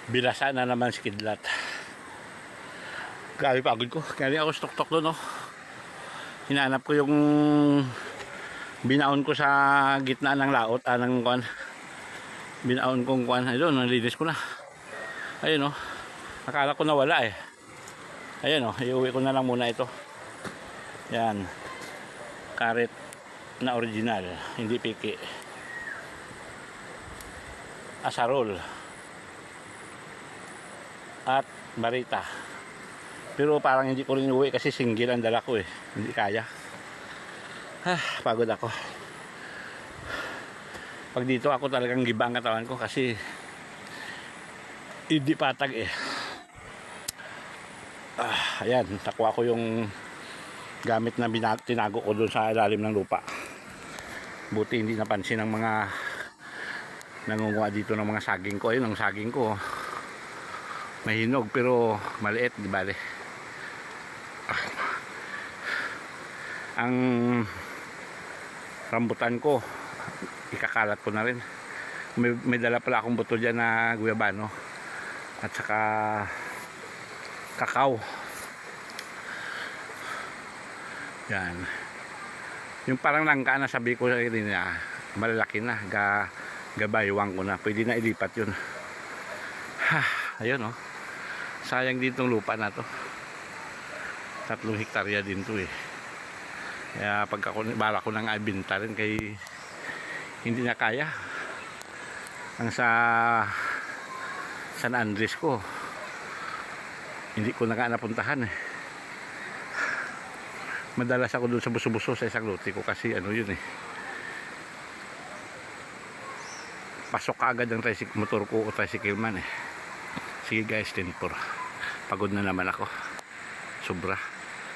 Bilasa na naman si Kidlat. Grabe pagod ko. Kaya ako stok-tok doon, no. Hinanap ko yung binaon ko sa gitna ng laot, ng kuan. Binaon kong kuan. Ayun, nalinis ko na. Ayun, no. Akala ko nawala eh. Ayun, no. Iuwi ko na lang muna ito. Yan. Karet na original. Hindi piki. Asarol. At barita. Pero parang hindi ko rin uwi kasi single ang dala ko eh. Hindi kaya. Pagod ako. Pag dito ako talagang giba ang katawan ko kasi hindi patag eh. Ayan, nakuha ko yung gamit na tinago ko doon sa ilalim ng lupa. Buti hindi napansin ng mga nangunguha dito ng mga saging ko. Ayun ang saging ko. Mahinog pero maliit, di bale. Ang rambutan ko ikakalat ko na rin. May dala pala akong buto dyan na guyabano at saka kakao. Yan. Yung parang langka na sabi ko sa kanina, malalaki na, gabaywang ko na. Pwede na ilipat yun. Ayun, oh. Sayang dito ng lupa na to. 3 hektarya din to eh. Kaya pagka bala ko nang ibenta rin kay hindi na kaya. Ang sa San Andres ko hindi ko na nga napuntahan eh. Madalas ako doon sa buso-buso sa isang lote ko kasi ano yun eh. Pasok agad ang motor ko o tricycle man eh. Sige guys, 10-4. Pagod na naman ako. Sobra.